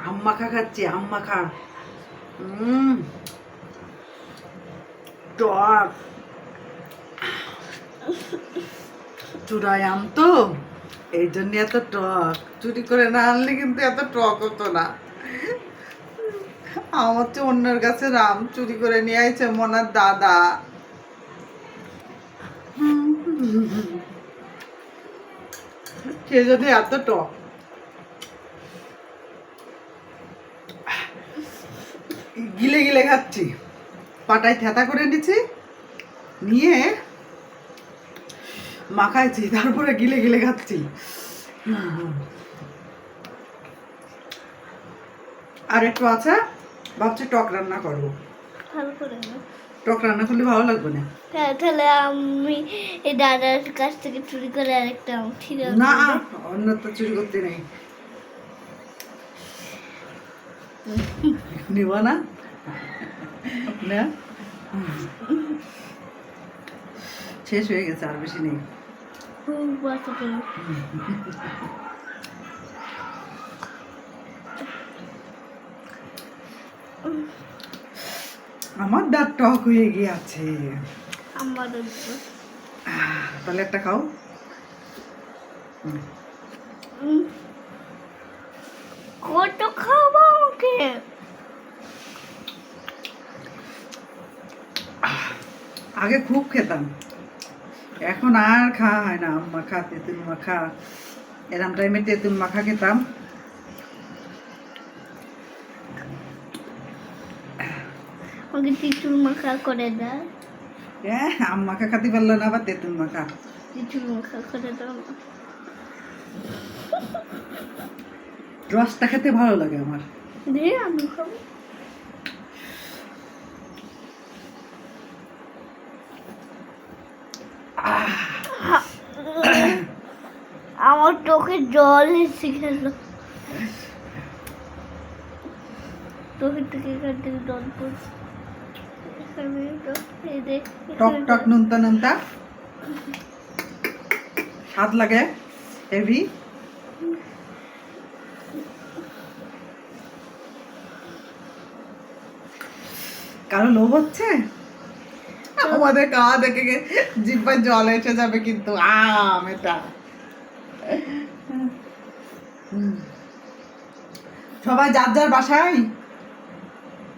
আম মাখা খাচ্ছি, আম মাখা। টক, চূড়ায় আম তো, এই জন্য এত টক। চুরি করে না আনলে কিন্তু এত টক হতো না। আম হচ্ছে অন্যের গাছের আম, চুরি করে নিয়ে আইছে মনার দাদা। সে যদি এত টক। গিলে গিলে খাচ্ছি, পাটায় থেতা করে নিচ্ছি, নিয়ে মাখাইছি, তারপরে গিলে গিলে খাচ্ছি। আর একটু আছে, ভাবছি টক রান্না করবো। ভালো করে না, টক রান্না করলে ভালো লাগবে না। তাহলে আমি এই দাদার কাছ থেকে চুরি করে আরেকটা আম ঠিক আছে না, অন্য তো চুরি করতে নেই। নিব না না, শেষ হয়ে গেছে, আর বেশি নেই। খুব বাচ্চা করে। আমার দাঁত টক হয়ে গিয়েছে। আমারও তাহলে একটা খাও। কত খাবো আমাকে? আগে খুব খেতাম, এখন আর খাওয়া হয় না। আম মাখা, তেঁতুল মাখা, এরম টাইমে তেঁতুল মাখা খেতাম। আমাকে তিতুল মাখা করে দাও। আম মাখা খাতে পারলো না, আবার তেঁতুল মাখা। তিতুল মাখা করে দাও না। রসটা খেতে ভালো লাগে আমার। দে আমি খাবো। আমার চোখে জল এসে গেল, চোখের থেকে এখান থেকে জল পড়ছে। টক টক নুনতা নুনতা স্বাদ লাগে, হেভি। কারো লোভ হচ্ছে? আমাদের খাওয়া দেখে জিহ্বায় জল এসে যাবে কিন্তু। আম এটা সবাই যার যার বাসায়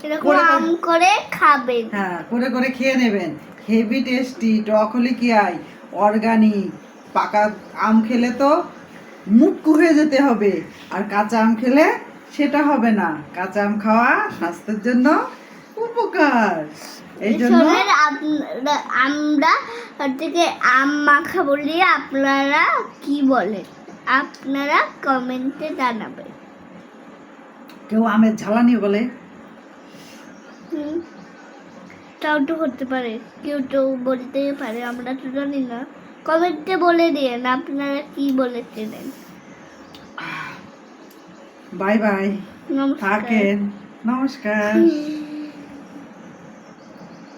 এরকম আম করে খাবেন। হ্যাঁ, করে করে খেয়ে নেবেন। Heavy tasty. টক হলে কি হয়, অর্গানিক। পাকা আম খেলে তো মুটকু হয়ে যেতে হবে, আর কাঁচা আম খেলে সেটা হবে না। কাঁচা আম খাওয়া স্বাস্থ্যের জন্য উপকার। এই জন্য আমরা থেকে আম মাখা বলি, আপনারা কি বলেন? আপনারা কমেন্টে জানাবেন। কেউ আমের ঝালানি বলে, তাও তো করতে পারে, কেউ তো বলতে পারে, আমরা তো জানি না। কমেন্টে বলে দিন আপনারা কি বলেছিলেন। বাই বাই, নমস্কার। থাকেন, নমস্কার।